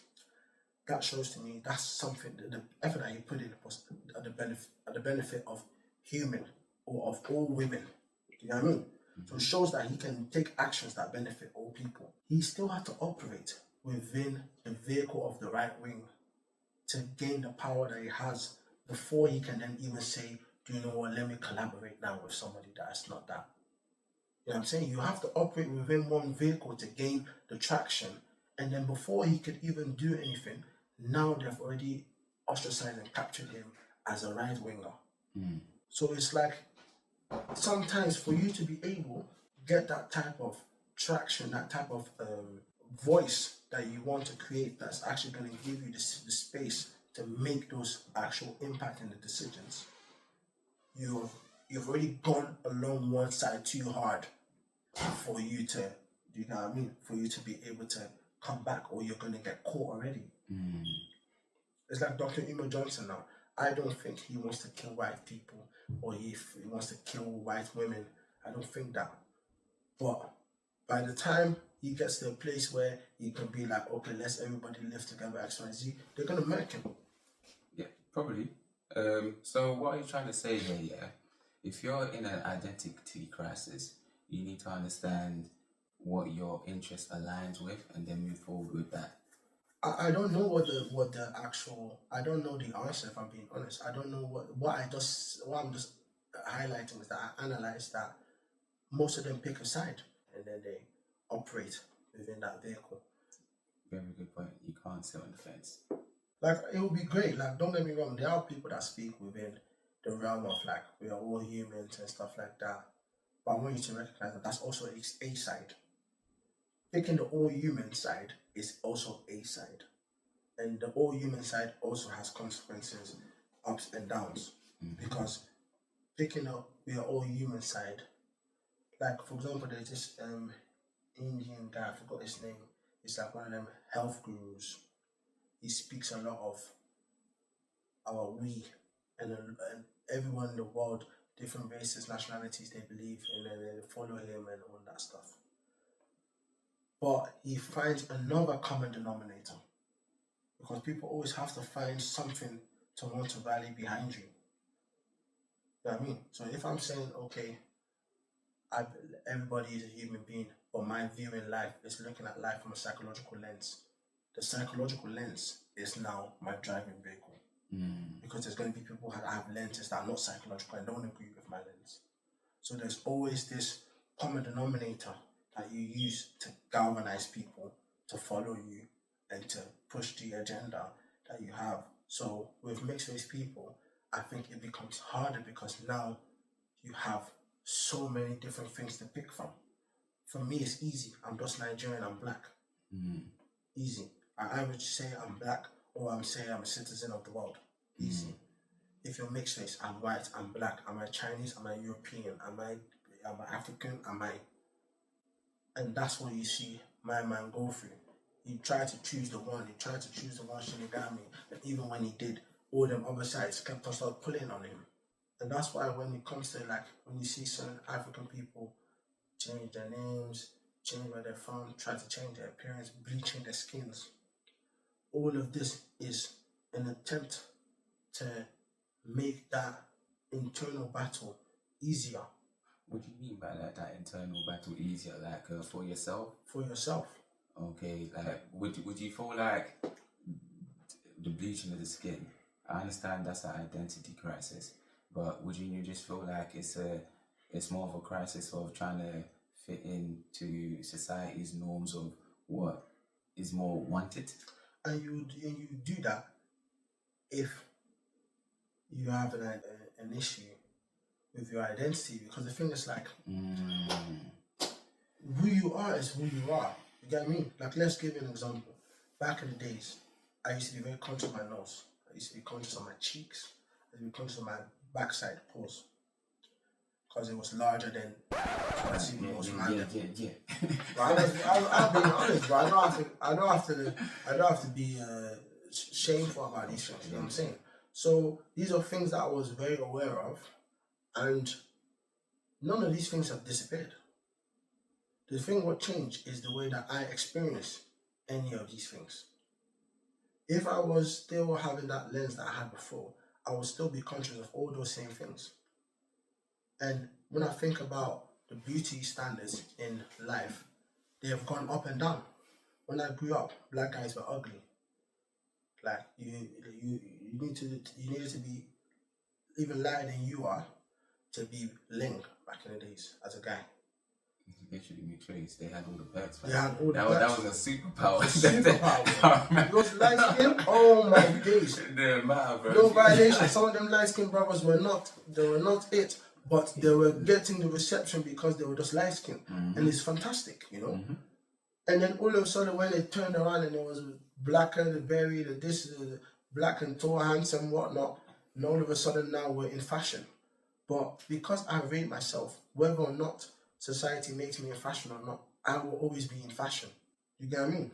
That shows to me that's something, the effort that he put in was at the benefit of human or of all women. Do you know what I mean? So it shows that he can take actions that benefit all people. He still had to operate within the vehicle of the right wing to gain the power that he has before he can then even say, do you know what, let me collaborate now with somebody that's not that. You know what I'm saying? You have to operate within one vehicle to gain the traction. And then before he could even do anything, now they've already ostracized and captured him as a right winger. So it's like, sometimes for you to be able to get that type of traction, that type of voice that you want to create, that's actually going to give you the space to make those actual impact in the decisions, you've already gone along one side too hard for you to, you know what I mean, for you to be able to come back, or you're going to get caught already. It's like Dr. Umar Johnson now. I don't think he wants to kill white people or if he wants to kill white women. I don't think that. But by the time he gets to a place where he can be like, okay, let's everybody live together, X, Y, Z, they're going to murk him. Yeah, probably. So what are you trying to say here, yeah? If you're in an identity crisis, you need to understand what your interest aligns with and then move forward with that. I don't know what the actual, I don't know the answer, if I'm being honest. I don't know what I'm just highlighting is that I analyze that most of them pick a side and then they operate within that vehicle. Very good point. You can't sit on the fence. Like, it would be great, like, don't get me wrong, there are people that speak within the realm of like, we are all humans and stuff like that. But I want you to recognize that that's also a side. Picking the all human side is also a side. And the all human side also has consequences, ups and downs. Because picking up we are all human side, like for example, there's this Indian guy, I forgot his name, it's like one of them health gurus. he speaks a lot of our we and everyone in the world, different races, nationalities they believe in, and they follow him and all that stuff. But he finds another common denominator because people always have to find something to want to rally behind you. You know what I mean? So if I'm saying, okay, everybody is a human being, but my view in life is looking at life from a psychological lens. The psychological lens is now my driving vehicle. Because there's going to be people that have lenses that are not psychological and don't agree with my lens. So there's always this common denominator that you use to galvanize people to follow you and to push the agenda that you have. So with mixed race people, I think it becomes harder because now you have so many different things to pick from. For me, it's easy. I'm just Nigerian, I'm black. Easy. I either say I'm black or I'm saying I'm a citizen of the world. Easy. If you're mixed race, I'm white, I'm black, am I Chinese, am I European, am I African, am I... And that's what you see my man go through. He tried to choose the one Shinigami, and even when he did, all them other sides kept on start pulling on him. And that's why when it comes to when you see certain African people change their names, change where they're from, try to change their appearance, bleaching their skins, all of this is an attempt to make that internal battle easier. What do you mean by that internal battle easier? Like for yourself? For yourself. Okay, like would you feel like the bleaching of the skin? I understand that's an identity crisis, but would you just feel like it's more of a crisis of trying to fit into society's norms of what is more wanted? And you do that if you have an issue with your identity, because the thing is who you are is who you are. You get me? Like, let's give you an example. Back in the days, I used to be very conscious of my nose. I used to be conscious of my cheeks. I used to be conscious of my backside pores, because it was larger than most man. Yeah. But I'll be honest, bro. I don't have to be shameful about these things. You know what I'm saying? So these are things that I was very aware of, and none of these things have disappeared. The thing what changed is the way that I experience any of these things. If I was still having that lens that I had before, I would still be conscious of all those same things. And when I think about the beauty standards in life, they have gone up and down. When I grew up, black guys were ugly. Like you needed to be even lighter than you are to be ling back in the days as a guy. Literally mixed race. They had all the perks. They had all the that perks. Was a superpower. Superpower. Those light skin, oh my days. The matter, bro. No violation. Some of them light skinned brothers were not it, but they were getting the reception because they were just light skinned. And it's fantastic, you know. And then all of a sudden when they turned around and it was blacker, the berry, the black and tall, handsome, whatnot, and all of a sudden now we're in fashion. But because I rate myself, whether or not society makes me in fashion or not, I will always be in fashion. You get what I mean?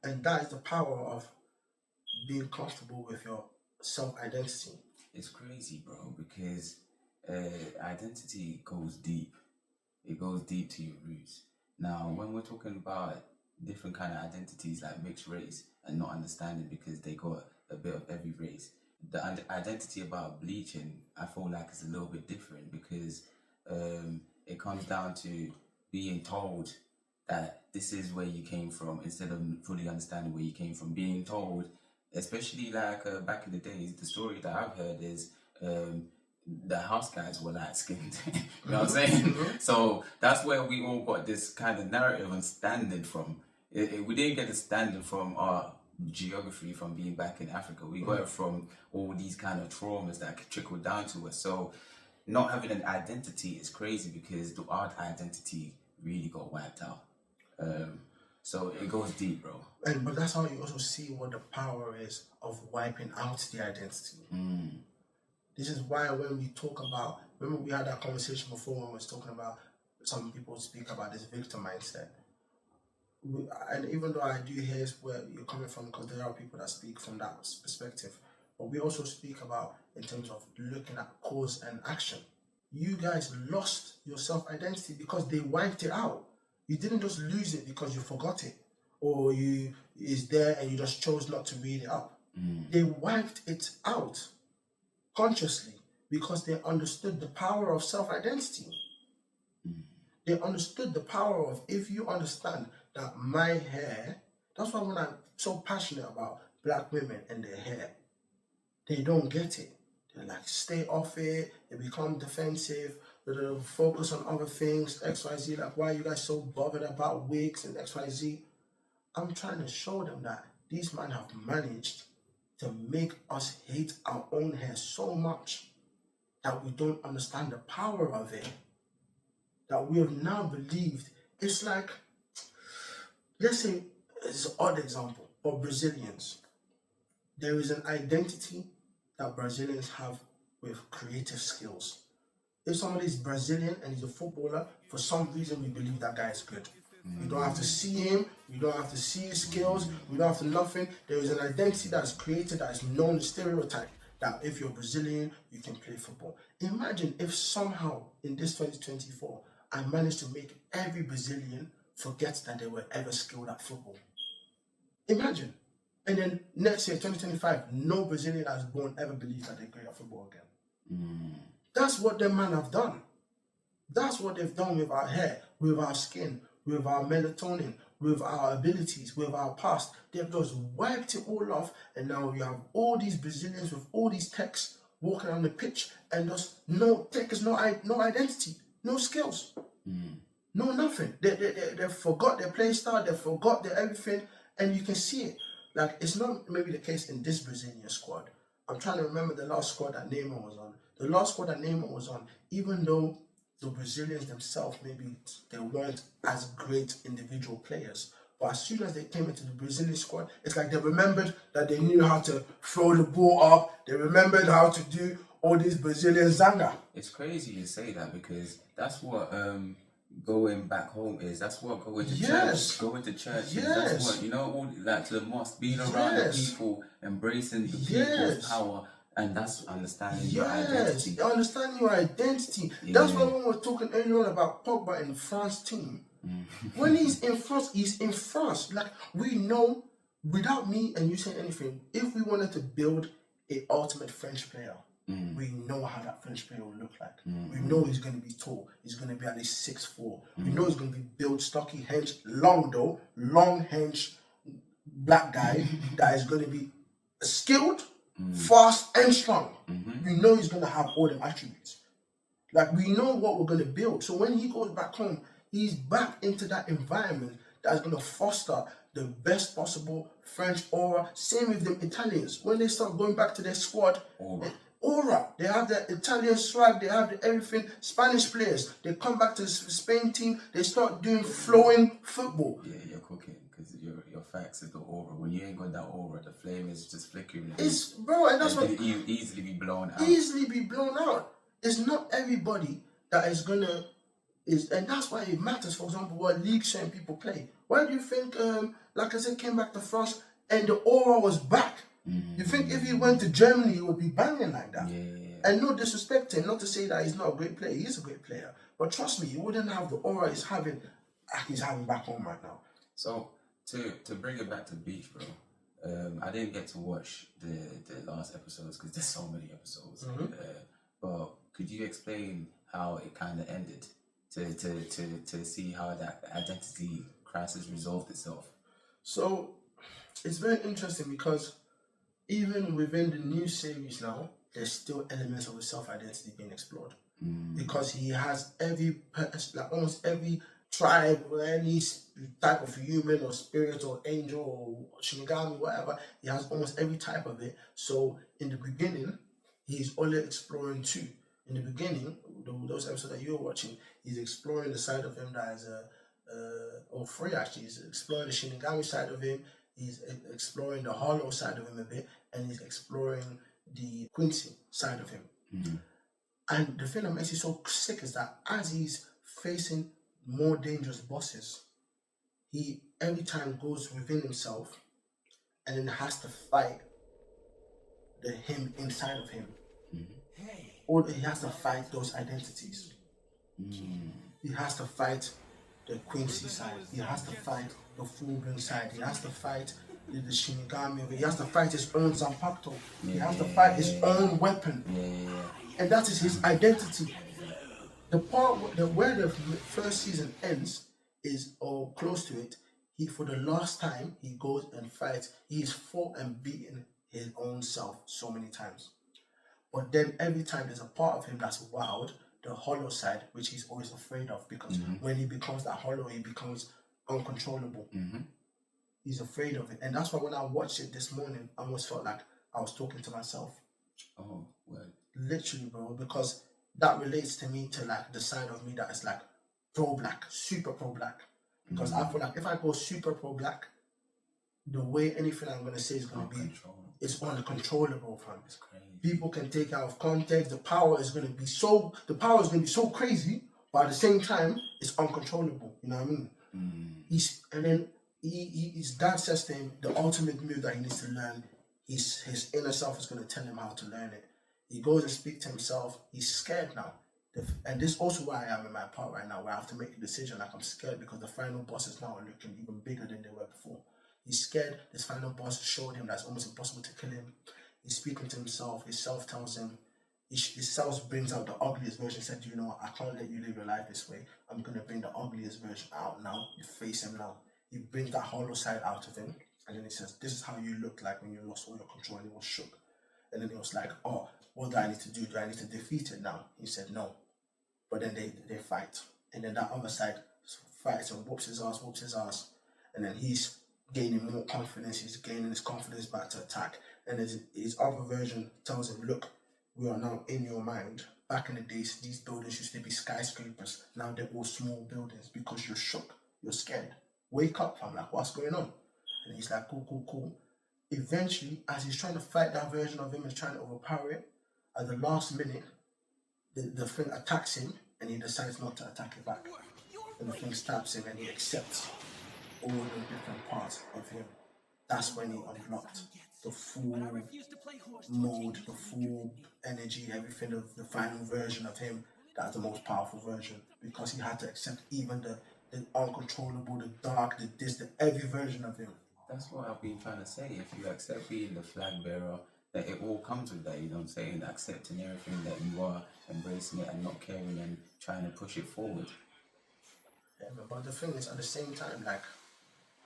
And that is the power of being comfortable with your self-identity. It's crazy, bro, because identity goes deep. It goes deep to your roots. Now, when we're talking about different kind of identities like mixed race and not understanding because they got a bit of every race, the identity about bleaching, I feel like it's a little bit different because it comes down to being told that this is where you came from instead of fully understanding where you came from. Being told, especially like back in the days, the story that I've heard is the house guys were light skinned. You know what I'm saying? So that's where we all got this kind of narrative and standard from. We didn't get the standard from our geography from being back in Africa. We got it from all these kind of traumas that trickled down to us. So not having an identity is crazy because our identity really got wiped out. So it goes deep, bro. But that's how you also see what the power is of wiping out the identity. This is why when we talk about, remember we had that conversation before when we was talking about, some people speak about this victim mindset. and even though I do hear where you're coming from, because there are people that speak from that perspective, but we also speak about in terms of looking at cause and action. You guys lost your self-identity because they wiped it out. You didn't just lose it because you forgot it, or you is there and you just chose not to read it up. They wiped it out consciously because they understood the power of self-identity. They understood the power of, if you understand that my hair, that's why when I'm so passionate about black women and their hair, they don't get it. They're like, stay off it, they become defensive, they'll focus on other things, XYZ, like, why are you guys so bothered about wigs and XYZ? I'm trying to show them that these men have managed to make us hate our own hair so much that we don't understand the power of it. That we have now believed. It's like, let's say, it's an odd example, but Brazilians. There is an identity that Brazilians have with creative skills. If somebody is Brazilian and he's a footballer, for some reason we believe that guy is good. We don't have to see him, we don't have to see his skills, we don't have to nothing. There is an identity that is created that is known as stereotype, that if you're Brazilian, you can play football. Imagine if somehow in this 2024, I managed to make every Brazilian forget that they were ever skilled at football. Imagine. And then next year, 2025, no Brazilian that is born ever believes that they're great at football again. That's what them man have done. That's what they've done with our hair, with our skin, with our melatonin, with our abilities, with our past. They've just wiped it all off, and now you have all these Brazilians with all these techs walking on the pitch, and just no tech is no identity, no skills, no nothing. They forgot their play style, they forgot their everything, and you can see it. Like, it's not maybe the case in this Brazilian squad. I'm trying to remember the last squad that Neymar was on. The last squad that Neymar was on, even though the Brazilians themselves, maybe they weren't as great individual players, but as soon as they came into the Brazilian squad, it's like they remembered that they knew how to throw the ball up. They remembered how to do all these Brazilian zanga. It's crazy you say that, because that's what going back home is. That's what going to church. Going to church is. That's what, you know, all, like, to the mosque, being around the people, embracing the people's power. And that's understanding your identity. Understanding your identity. That's why when we were talking earlier on about Pogba in France team, when he's in France, he's in France. Like, we know, without me and you saying anything, if we wanted to build an ultimate French player, we know how that French player will look like. We know he's going to be tall. He's going to be at least 6'4". We know he's going to be built, stocky, hench, long hench, black guy that is going to be skilled, fast and strong. We know he's going to have all them attributes. Like, we know what we're going to build. So when he goes back home, he's back into that environment that's going to foster the best possible French aura. Same with the Italians. When they start going back to their squad, aura. They have the Italian swag, they have the everything. Spanish players, they come back to the Spain team, they start doing flowing football. Yeah, you're cooking, because your facts is the aura. When you ain't got that aura, the flame is just flickering. It's, bro, and that's what... You easily be blown out. Easily be blown out. It's not everybody that is gonna... And that's why it matters, for example, what league certain people play. Why do you think, like I said, came back to France and the aura was back? You think if he went to Germany, he would be banging like that? And no disrespect to him, not to say that he's not a great player. He is a great player. But trust me, he wouldn't have the aura he's having back home right now. So, to bring it back to Bleach, bro, I didn't get to watch the last episodes because there's so many episodes. But could you explain how it kind of ended to see how that identity crisis resolved itself? So, it's very interesting because even within the new series now, there's still elements of his self-identity being explored. Because he has almost every tribe or any type of human or spirit or angel or Shinigami, whatever, he has almost every type of it. So in the beginning, he's only exploring two. In the beginning, those episodes that you're watching, he's exploring the side of him that is or three actually. He's exploring the Shinigami side of him, he's exploring the Hollow side of him a bit, and he's exploring the Quincy side of him. And the thing that makes it so sick is that as he's facing more dangerous bosses, he every time goes within himself and then has to fight the him inside of him. Or he has to fight those identities. He has to fight the Quincy side. He has to fight the Fullbring side. He has to fight the Shinigami. He has to fight his own Zanpakuto. He has to fight his own weapon. And that is his identity. The part where the first season ends is, or close to it, he, for the last time, he goes and fights. He's fought and beaten his own self so many times. But then every time there's a part of him that's wild, the hollow side, which he's always afraid of, because when he becomes that hollow, he becomes uncontrollable. He's afraid of it. And that's why when I watched it this morning, I almost felt like I was talking to myself. Oh, well. Literally, bro, because that relates to me, to like the side of me that is like pro-black, super pro-black. Because I feel like if I go super pro-black, the way anything I'm going to say is going to be, it's uncontrollable, fam. It's crazy. People can take out of context. The power is going to be so crazy, but at the same time, it's uncontrollable. You know what I mean? His dad says to him, the ultimate move that he needs to learn, his inner self is going to tell him how to learn it. He goes and speaks to himself. He's scared now. And this is also why I am in my part right now, where I have to make a decision. Like, I'm scared because the final bosses now are looking even bigger than they were before. He's scared. This final boss showed him that it's almost impossible to kill him. He's speaking to himself. His self tells him, his self brings out the ugliest version. He said, you know what, I can't let you live your life this way. I'm going to bring the ugliest version out now. You face him now. He brings that hollow side out of him. And then he says, this is how you looked like when you lost all your control. And he was shook. And then he was like, oh, what do I need to do? Do I need to defeat it now? He said, no. But then they fight. And then that other side fights and whoops his ass. And then he's gaining more confidence. He's gaining his confidence back to attack. And his other version tells him, look, we are now in your mind. Back in the days, these buildings used to be skyscrapers. Now they're all small buildings because you're shook. You're scared. Wake up, fam. Like, what's going on? And he's like, cool. Eventually, as he's trying to fight that version of him and trying to overpower it, at the last minute, the thing attacks him and he decides not to attack it back. And the thing stabs him and he accepts all the different parts of him. That's when he unlocked the full mode, the full energy, everything of the final version of him. That's the most powerful version, because he had to accept even the uncontrollable, the dark, every version of him. That's what I've been trying to say. If you accept being the flag bearer, that it all comes with that, you know what I'm saying? Accepting everything that you are, embracing it and not caring and trying to push it forward. Yeah, but the thing is, at the same time, like,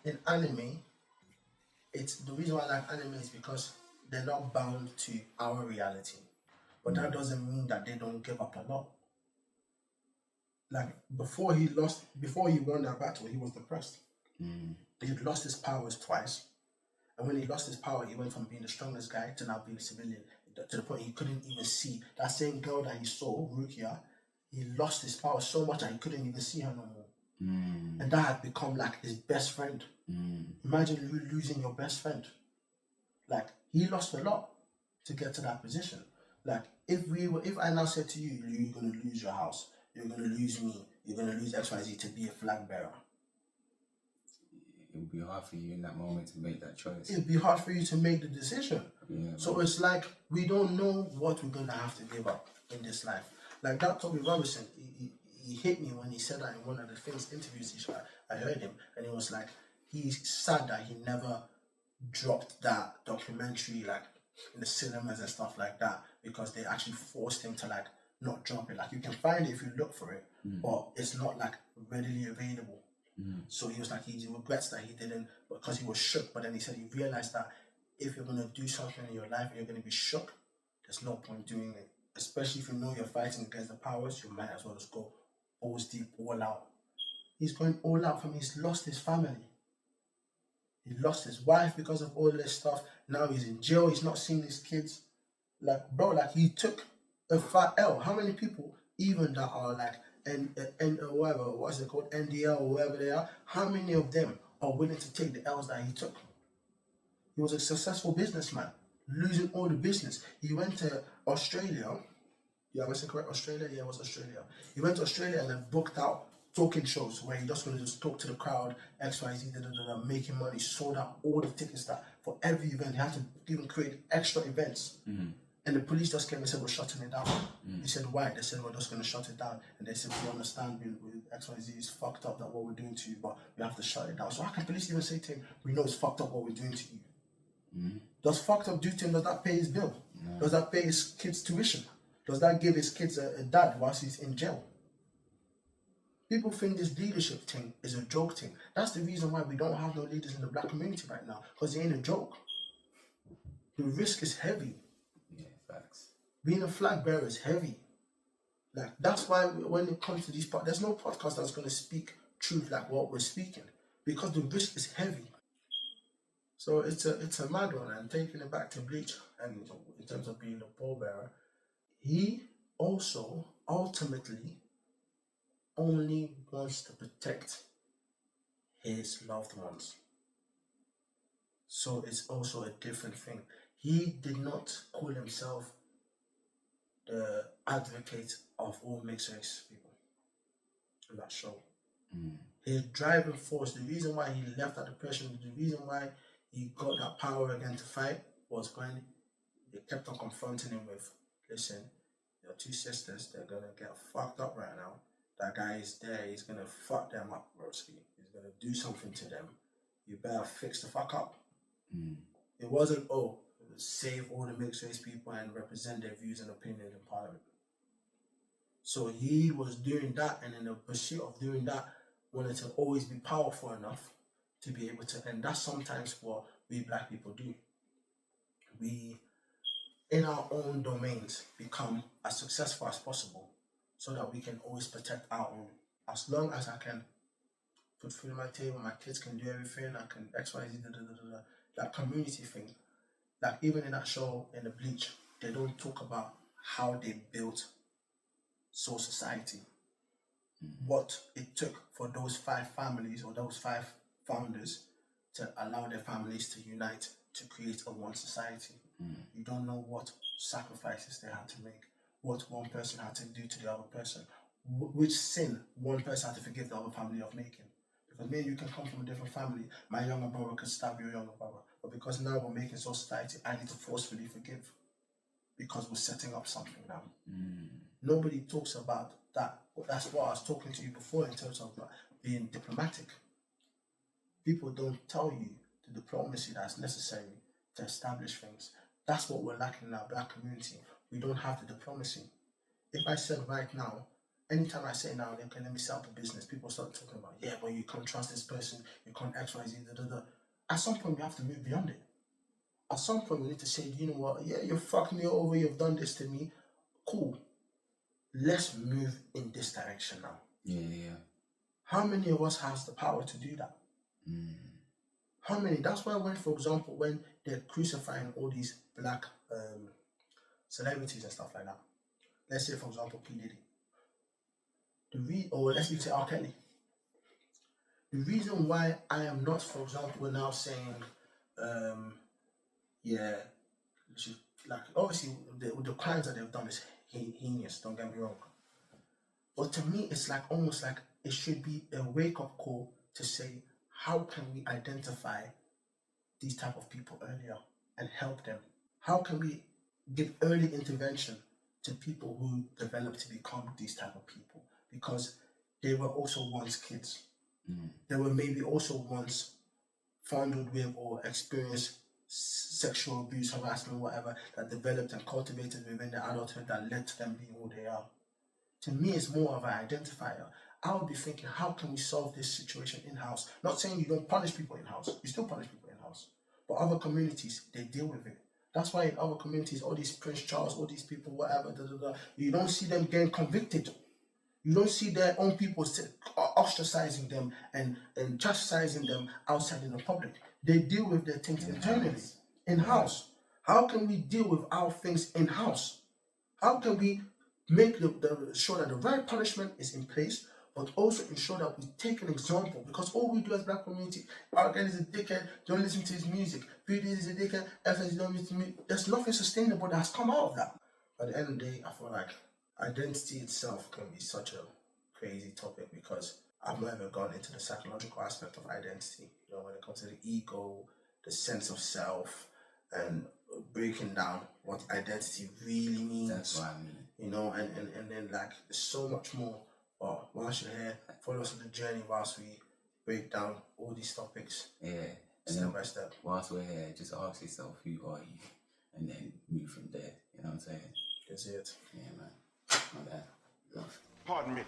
in anime, it's the reason why I like anime is because they're not bound to our reality. But that doesn't mean that they don't give up a lot. Like, before he won that battle, he was depressed. He had lost his powers twice. And when he lost his power, he went from being the strongest guy to now being a civilian, to the point he couldn't even see. That same girl that he saw, Rukia, he lost his power so much that he couldn't even see her no more. And that had become like his best friend. Imagine you losing your best friend. Like, he lost a lot to get to that position. Like, if I now said to you, you're going to lose your house, you're going to lose me, you're going to lose XYZ to be a flag bearer, it would be hard for you in that moment to make that choice. It'd be hard for you to make the decision. Yeah, so it's like, we don't know what we're going to have to give up in this life. Like that Toby Robinson, he hit me when he said that in one of the things interviews I heard him, and he was like, he's sad that he never dropped that documentary like in the cinemas and stuff like that, because they actually forced him to like not drop it. Like, you can find it if you look for it, but it's not like readily available. So he was like, he regrets that he didn't, because he was shook. But then he said he realized that if you're going to do something in your life and you're going to be shook, there's no point doing it. Especially if you know you're fighting against the powers, you might as well just go balls deep, all out. He's going all out from, he's lost his family. He lost his wife because of all this stuff. Now he's in jail, he's not seeing his kids. Like, bro, like, he took a fat L. How many people, even that are like, and whatever, what's it called, NDL or whatever they are, how many of them are willing to take the L's that he took? He was a successful businessman, losing all the business. He went to Australia. Yeah, was it correct? Australia? Yeah, it was Australia. He went to Australia and then booked out talking shows where you're just going to just talk to the crowd, XYZ, making money, sold out all the tickets that for every event. He had to even create extra events. And the police just came and said, we're shutting it down. He said, why? They said, we're just going to shut it down. And they said, we understand with XYZ is fucked up that what we're doing to you, but we have to shut it down. So how can police even say to him, we know it's fucked up what we're doing to you? Does fucked up do to him, does that pay his bill? No. Does that pay his kids' tuition? Does that give his kids a dad whilst he's in jail? People think this leadership thing is a joke thing. That's the reason why we don't have no leaders in the black community right now, because it ain't a joke. The risk is heavy. Yeah, facts. Being a flag bearer is heavy. Like, that's why when it comes to these podcasts, there's no podcast that's going to speak truth like what we're speaking, because the risk is heavy. So it's a mad one. And taking it back to Bleach, and in terms of being the pallbearer, he also ultimately only wants to protect his loved ones. So it's also a different thing. He did not call himself the advocate of all mixed race people in that show. His driving force, the reason why he left that depression, the reason why he got that power again to fight was when they kept on confronting him with, listen, your two sisters, they're gonna get fucked up right now. That guy is there, he's gonna fuck them up, broski. He's gonna do something to them. You better fix the fuck up. It wasn't, save all the mixed race people and represent their views and opinions in parliament. So he was doing that, and in the pursuit of doing that, wanted to always be powerful enough to be able to, and that's sometimes what we black people do. We, in our own domains, become as successful as possible so that we can always protect our own. As long as I can put food on my table, my kids can do everything, I can XYZ, that community thing. Like even in that show, in the Bleach, they don't talk about how they built Soul Society. What it took for those 5 families or those 5 founders to allow their families to unite to create a one society. You don't know what sacrifices they had to make, what one person had to do to the other person, which sin one person had to forgive the other family of making. Because me and you can come from a different family. My younger brother could stab your younger brother. But because now we're making Soul Society, I need to forcefully forgive. Because we're setting up something now. Nobody talks about that. That's what I was talking to you before in terms of being diplomatic. People don't tell you the diplomacy that's necessary to establish things. That's what we're lacking in our black community. We don't have the diplomacy. If I said right now, anytime I say now, okay, let me set up a business, people start talking about, yeah, but you can't trust this person, you can't XYZ, At some point, we have to move beyond it. At some point, we need to say, you know what, yeah, you fucked me over, you've done this to me. Cool. Let's move in this direction now. Yeah. How many of us has the power to do that? How many? That's why when, for example, when they're crucifying all these black celebrities and stuff like that, let's say, for example, P. Diddy, or let's even say R. Kelly. The reason why I am not, for example, now saying, like, obviously, the crimes that they've done is heinous, don't get me wrong. But to me, it's like almost like it should be a wake-up call to say, how can we identify these type of people earlier and help them? How can we give early intervention to people who develop to become these type of people? Because they were also once kids. They were maybe also once fondled with or experienced sexual abuse, harassment, whatever, that developed and cultivated within their adulthood that led to them being who they are. To me, it's more of an identifier. I would be thinking, how can we solve this situation in-house? Not saying you don't punish people in-house. You still punish people in-house. But other communities, they deal with it. That's why in other communities, all these Prince Charles, all these people, whatever, you don't see them getting convicted. You don't see their own people ostracizing them and chastising them outside in the public. They deal with their things internally, in-house. How can we deal with our things in-house? How can we make sure that the right punishment is in place, but also ensure that we take an example? Because all we do as black community, Argan is a dickhead, don't listen to his music, PD is a dickhead, FS don't listen to me. There's nothing sustainable that has come out of that. At the end of the day, I feel like identity itself can be such a crazy topic, because I've not ever gone into the psychological aspect of identity. You know, when it comes to the ego, the sense of self, and breaking down what identity really means. That's what I mean. You know, and then like there's so much more. But whilst you're here, follow us on the journey whilst we break down all these topics. Yeah. Step by step. Whilst we're here, just ask yourself, who are you? And then move from there. You know what I'm saying? That's it. Yeah, man. Not that. Love. Pardon me.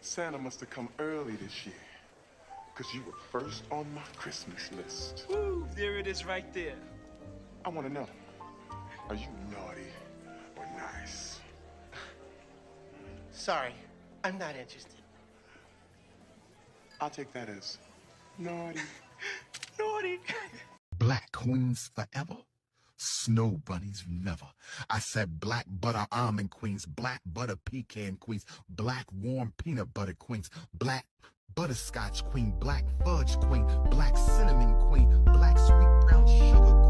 Santa must have come early this year, because you were first on my Christmas list. Woo, there it is right there. I want to know, are you naughty or nice? Sorry, I'm not interested. I'll take that as naughty. Naughty. Black queens forever, snow bunnies never. I said black butter almond queens, black butter pecan queens, black warm peanut butter queens, black butterscotch queen, black fudge queen, black cinnamon queen, black sweet brown sugar queen.